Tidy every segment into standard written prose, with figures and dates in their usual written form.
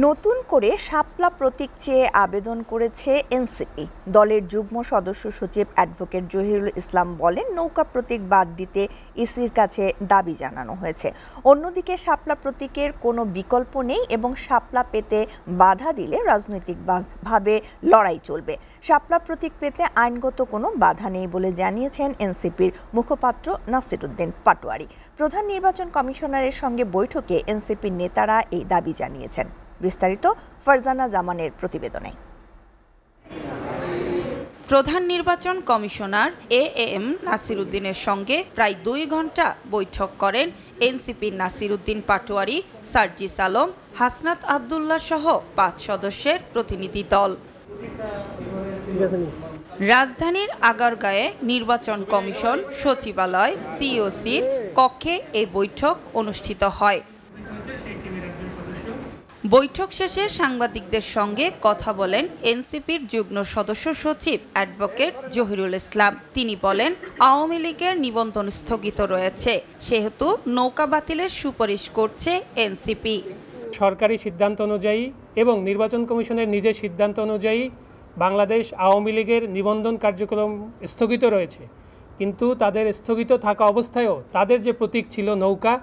নতুন করে শাপলা প্রতীক চেয়ে আবেদন করেছে এনসিপি। দলের যুগ্ম সদস্য সচিব অ্যাডভোকেট জহিরুল ইসলাম বলেন, নৌকা প্রতীক বাদ দিতে ইসির কাছে দাবি জানানো হয়েছে। অন্যদিকে শাপলা প্রতীকের কোনো বিকল্প নেই এবং শাপলা পেতে বাধা দিলে রাজনৈতিকভাবে লড়াই চলবে। শাপলা প্রতীক পেতে আইনগত কোনো বাধা নেই বলে জানিয়েছেন এনসিপির মুখপাত্র নাসিরউদ্দিন পাটোয়ারি। প্রধান নির্বাচন কমিশনারের সঙ্গে বৈঠকে এনসিপির নেতারা এই দাবি জানিয়েছেন। বিস্তারিত ফারজানা জামানের প্রতিবেদনে। প্রধান নির্বাচন কমিশনার এএম নাসিরউদ্দিনের সঙ্গে প্রায় 2 ঘন্টা বৈঠক করেন এনসিপির নাসিরউদ্দিন পাটোয়ারি, সার্জিস আলম, হাসনাত আব্দুল্লাহ সহ 5 সদস্যের প্রতিনিধি দল। রাজধানীর আগারগাঁয়ে নির্বাচন কমিশন সচিবালয় সিওসির কক্ষে এই বৈঠক অনুষ্ঠিত হয়। বৈঠক শেষে সাংবাদিকদের সঙ্গে কথা বলেন এনসিপির যুগ্ম সদস্য সচিব অ্যাডভোকেট জহিরুল ইসলাম। তিনি বলেন, আওয়ামী লীগের নিবন্ধন স্থগিত রয়েছে, সেহেতু নৌকা বাতিলের সুপারিশ করছে এনসিপি। সরকারি সিদ্ধান্ত অনুযায়ী এবং নির্বাচন কমিশনের নিজের সিদ্ধান্ত অনুযায়ী বাংলাদেশ আওয়ামী লীগের নিবন্ধন কার্যক্রম স্থগিত রয়েছে, কিন্তু তাদের স্থগিত থাকা অবস্থায়ও তাদের যে প্রতীক ছিল নৌকা,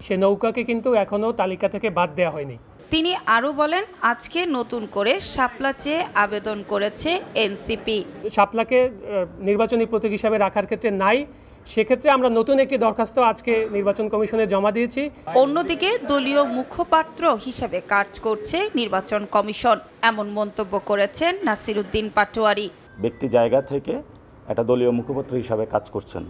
সে নৌকাকে কিন্তু এখনও তালিকা থেকে বাদ দেওয়া হয়নি। তিনি আরও বলেন, আজকে নতুন করে শাপলা চেয়ে আবেদন করেছে এনসিপি। শাপলাকে নির্বাচনী প্রতীক হিসাবে রাখার ক্ষেত্রে নাই, সেক্ষেত্রে আমরা নতুন একটি দরখাস্ত আজকে নির্বাচন কমিশনে জমা দিয়েছি। অন্যদিকে দলীয় মুখপাত্র হিসাবে কাজ করছে নির্বাচন কমিশন, এমন মন্তব্য করেছেন নাসিরউদ্দিন পাটোয়ারি। ব্যক্তি জায়গা থেকে একটা দলীয় মুখপাত্র হিসাবে কাজ করছেন।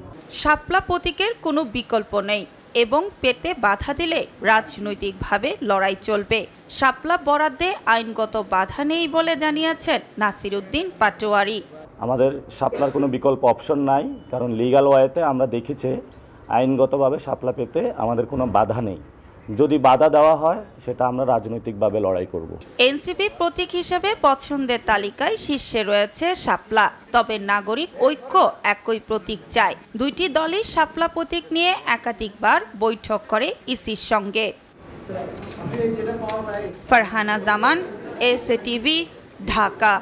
শাপলা প্রতীকের কোনো বিকল্প নেই এবং পেতে বাধা দিলে রাজনৈতিকভাবে লড়াই চলবে। শাপলা বরাদ্দে আইনগত বাধা নেই বলে জানিয়েছেন নাসিরউদ্দিন পাটোয়ারি। আমাদের শাপলার কোনো বিকল্প অপশন নাই, কারণ লিগ্যাল ওয়েতে আমরা দেখেছি আইনগতভাবে শাপলা পেতে আমাদের কোনো বাধা নেই। যদি বাধা দেওয়া হয় সেটা আমরা রাজনৈতিকভাবে লড়াই করব। এনসিপি প্রতীক হিসেবে পছন্দের তালিকায় শীর্ষে রয়েছে শাপলা, তবে নাগরিক ঐক্য একই প্রতীক চায়। দুইটি দলই শাপলা প্রতীক নিয়ে একাধিকবার বৈঠক করে ইসির সঙ্গে। ফারহানা জামান, এসএটিভি, ঢাকা।